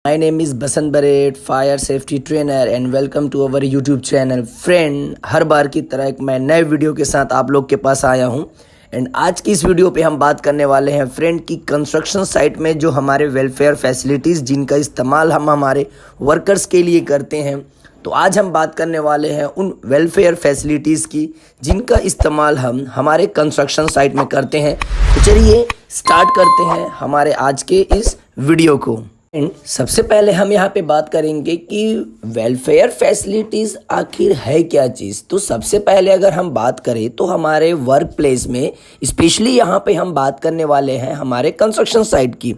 My name is Basant Baret, fire safety trainer and welcome to our YouTube channel. Friend, हर बार की तरह एक मैं नए वीडियो के साथ आप लोग के पास आया हूं। एंड आज की इस वीडियो पे हम बात करने वाले हैं फ्रेंड की कंस्ट्रक्शन साइट में जो हमारे वेलफेयर फैसिलिटीज़ जिनका इस्तेमाल हम हमारे वर्कर्स के लिए करते हैं। तो आज हम बात करने वाले हैं उन वेलफेयर फैसिलिटीज़ की जिनका इस्तेमाल हम हमारे कंस्ट्रक्शन साइट में करते हैं। तो चलिए स्टार्ट करते हैं हमारे आज के इस वीडियो को। सबसे पहले हम यहाँ पे बात करेंगे कि वेलफेयर फैसिलिटीज़ आखिर है क्या चीज़। तो सबसे पहले अगर हम बात करें तो हमारे वर्क प्लेस में स्पेशली यहाँ पे हम बात करने वाले हैं हमारे कंस्ट्रक्शन साइट की।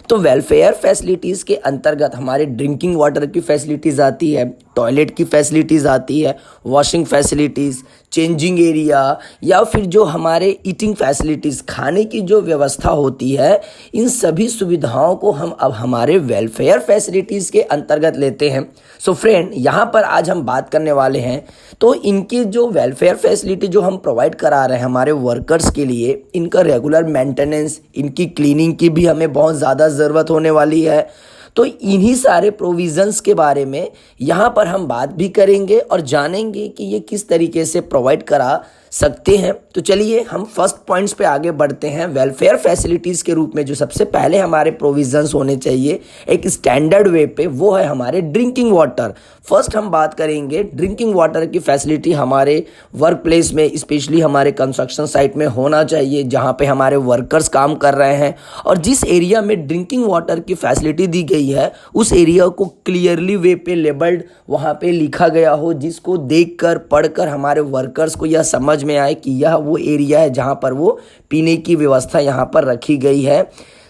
तो वेलफेयर फैसिलिटीज़ के अंतर्गत हमारे ड्रिंकिंग वाटर की फैसिलिटीज़ आती है, टॉयलेट की फैसिलिटीज़ आती है, वॉशिंग फैसिलिटीज़, चेंजिंग एरिया या फिर जो हमारे ईटिंग फैसिलिटीज़ खाने की जो व्यवस्था होती है, इन सभी सुविधाओं को हम अब हमारे वेलफेयर फैसिलिटीज़ के अंतर्गत लेते हैं। सो फ्रेंड, यहाँ पर आज हम बात करने वाले हैं तो इनकी जो वेलफेयर फैसिलिटी जो हम प्रोवाइड करा रहे हैं हमारे वर्कर्स के लिए, इनका रेगुलर मेंटेनेंस, इनकी क्लीनिंग की भी हमें बहुत ज़्यादा ज़रूरत होने वाली है। तो इन्हीं सारे प्रोविज़न्स के बारे में यहाँ पर हम बात भी करेंगे और जानेंगे कि ये किस तरीके से प्रोवाइड करा सकते हैं। तो चलिए हम फर्स्ट पॉइंट्स पे आगे बढ़ते हैं। वेलफेयर फैसिलिटीज़ के रूप में जो सबसे पहले हमारे प्रोविज़न्स होने चाहिए एक स्टैंडर्ड वे पे, वो है हमारे ड्रिंकिंग वाटर। फर्स्ट हम बात करेंगे ड्रिंकिंग वाटर की फैसिलिटी हमारे वर्क प्लेस में स्पेशली हमारे कंस्ट्रक्शन साइट में होना चाहिए, जहाँ पे हमारे वर्कर्स काम कर रहे हैं। और जिस एरिया में ड्रिंकिंग वाटर की फैसिलिटी दी गई है उस एरिया को क्लियरली वे पे लेबल्ड वहाँ पे लिखा गया हो, जिसको देखकर पढ़कर हमारे वर्कर्स को यह समझ में आए कि यह वो एरिया है जहाँ पर वो पीने की व्यवस्था यहाँ पर रखी गई है।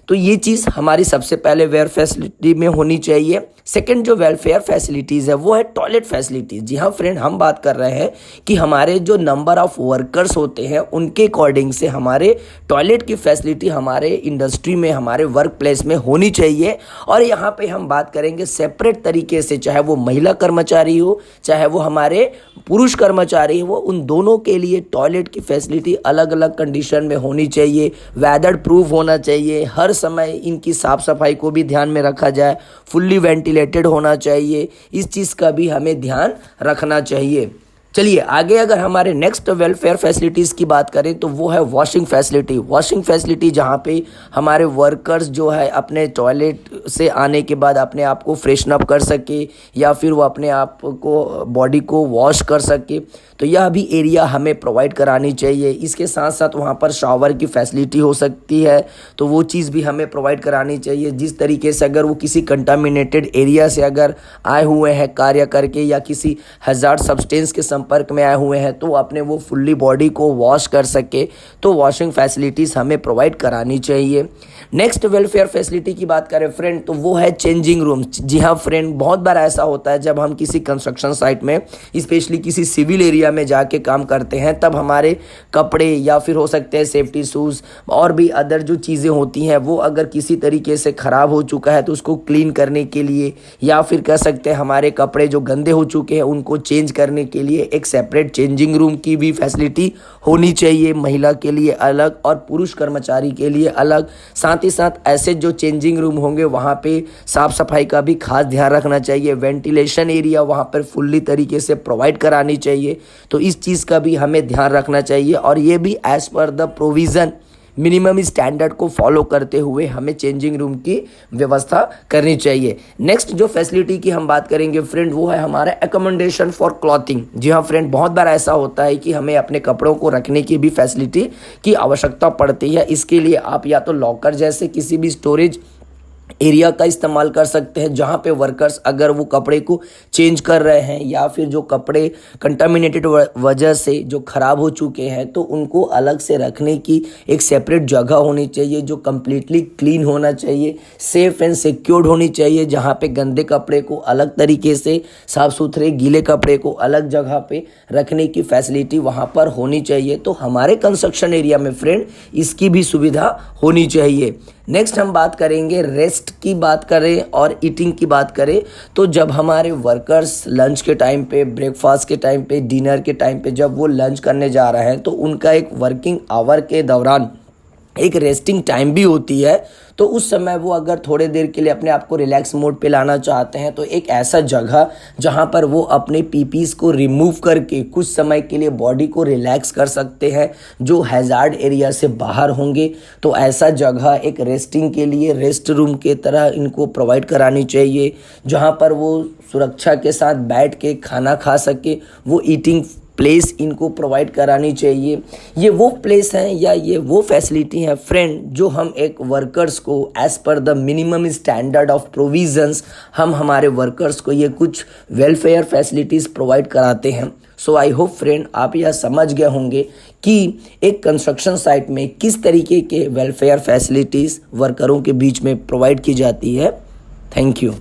तो ये चीज़ हमारी सबसे पहले वेयर फैसिलिटी में होनी चाहिए। सेकंड जो वेलफेयर फैसिलिटीज़ है वो है टॉयलेट फैसिलिटीज़। जी हाँ फ्रेंड, हम बात कर रहे हैं कि हमारे जो नंबर ऑफ़ वर्कर्स होते हैं उनके अकॉर्डिंग से हमारे टॉयलेट की फैसिलिटी हमारे इंडस्ट्री में, हमारे वर्क प्लेस में होनी चाहिए। और यहाँ पे हम बात करेंगे सेपरेट तरीके से, चाहे वो महिला कर्मचारी हो चाहे वो हमारे पुरुष कर्मचारी हो, उन दोनों के लिए टॉयलेट की फैसिलिटी अलग अलग कंडीशन में होनी चाहिए, वेदर प्रूफ होना चाहिए। हर समय इनकी साफ़ सफाई को भी ध्यान में रखा जाए, फुल्ली वेंटिलेटेड होना चाहिए, इस चीज़ का भी हमें ध्यान रखना चाहिए। चलिए आगे अगर हमारे नेक्स्ट वेलफेयर फैसिलिटीज़ की बात करें तो वो है वॉशिंग फैसिलिटी। वॉशिंग फैसिलिटी जहाँ पे हमारे वर्कर्स जो है अपने टॉयलेट से आने के बाद अपने आप को फ्रेशन अप कर सके या फिर वो अपने आप को बॉडी को वॉश कर सके, तो यह भी एरिया हमें प्रोवाइड करानी चाहिए। इसके साथ साथ वहाँ पर शावर की फैसिलिटी हो सकती है, तो वो चीज़ भी हमें प्रोवाइड करानी चाहिए। जिस तरीके से अगर वो किसी कंटामिनेटेड एरिया से अगर आए हुए हैं कार्य करके या किसी हैज़ार्ड सब्सटेंस के संपर्क में आए हुए हैं तो अपने वो फुल्ली बॉडी को वॉश कर सके, तो वॉशिंग फैसिलिटीज़ हमें प्रोवाइड करानी चाहिए। नेक्स्ट वेलफेयर फैसिलिटी की बात करें फ्रेंड तो वो है चेंजिंग रूम। जी हाँ फ्रेंड, बहुत बार ऐसा होता है जब हम किसी कंस्ट्रक्शन साइट में स्पेशली किसी सिविल एरिया में जाके काम करते हैं, तब हमारे कपड़े या फिर हो सकते हैं सेफ्टी शूज़ और भी अदर जो चीज़ें होती हैं वो अगर किसी तरीके से ख़राब हो चुका है तो उसको क्लीन करने के लिए या फिर कह सकते हैं हमारे कपड़े जो गंदे हो चुके हैं उनको चेंज करने के लिए एक सेपरेट चेंजिंग रूम की भी फैसिलिटी होनी चाहिए, महिला के लिए अलग और पुरुष कर्मचारी के लिए अलग। साथ ही साथ ऐसे जो चेंजिंग रूम होंगे वहाँ पे साफ़ सफाई का भी खास ध्यान रखना चाहिए, वेंटिलेशन एरिया वहाँ पर फुल्ली तरीके से प्रोवाइड करानी चाहिए। तो इस चीज़ का भी हमें ध्यान रखना चाहिए और ये भी as per the provision minimum standard को फॉलो करते हुए हमें चेंजिंग रूम की व्यवस्था करनी चाहिए। नेक्स्ट जो फैसिलिटी की हम बात करेंगे फ्रेंड वो है हमारा एकोमोडेशन फॉर क्लॉथिंग। जी हाँ फ्रेंड, बहुत बार ऐसा होता है कि हमें अपने कपड़ों को रखने की भी फैसिलिटी की आवश्यकता पड़ती है। इसके लिए आप या तो लॉकर जैसे किसी भी स्टोरेज एरिया का इस्तेमाल कर सकते हैं, जहाँ पे वर्कर्स अगर वो कपड़े को चेंज कर रहे हैं या फिर जो कपड़े कंटामिनेटेड वजह से जो ख़राब हो चुके हैं तो उनको अलग से रखने की एक सेपरेट जगह होनी चाहिए जो कम्प्लीटली क्लीन होना चाहिए, सेफ़ एंड सिक्योर्ड होनी चाहिए, जहाँ पे गंदे कपड़े को अलग तरीके से, साफ़ सुथरे गीले कपड़े को अलग जगह पे रखने की फैसिलिटी वहाँ पर होनी चाहिए। तो हमारे कंस्ट्रक्शन एरिया में फ्रेंड इसकी भी सुविधा होनी चाहिए। नेक्स्ट हम बात करेंगे रेस्ट की बात करें और ईटिंग की बात करें तो जब हमारे वर्कर्स लंच के टाइम पे, ब्रेकफास्ट के टाइम पे, डिनर के टाइम पे जब वो लंच करने जा रहे हैं तो उनका एक वर्किंग आवर के दौरान एक रेस्टिंग टाइम भी होती है। तो उस समय वो अगर थोड़े देर के लिए अपने आप को रिलैक्स मोड पे लाना चाहते हैं तो एक ऐसा जगह जहाँ पर वो अपने पीपीज़ को रिमूव करके कुछ समय के लिए बॉडी को रिलैक्स कर सकते हैं जो हैज़ार्ड एरिया से बाहर होंगे। तो ऐसा जगह एक रेस्टिंग के लिए रेस्ट रूम के तरह इनको प्रोवाइड करानी चाहिए जहाँ पर वो सुरक्षा के साथ बैठ के खाना खा सके। वो ईटिंग प्लेस इनको प्रोवाइड करानी चाहिए। ये वो प्लेस हैं या ये वो फैसिलिटी हैं फ्रेंड जो हम एक वर्कर्स को as per the minimum standard of provisions हम हमारे वर्कर्स को ये कुछ वेलफेयर फैसिलिटीज़ प्रोवाइड कराते हैं। सो आई होप फ्रेंड आप यह समझ गए होंगे कि एक कंस्ट्रक्शन साइट में किस तरीके के वेलफेयर फैसिलिटीज़ वर्करों के बीच में प्रोवाइड की जाती है। Thank you.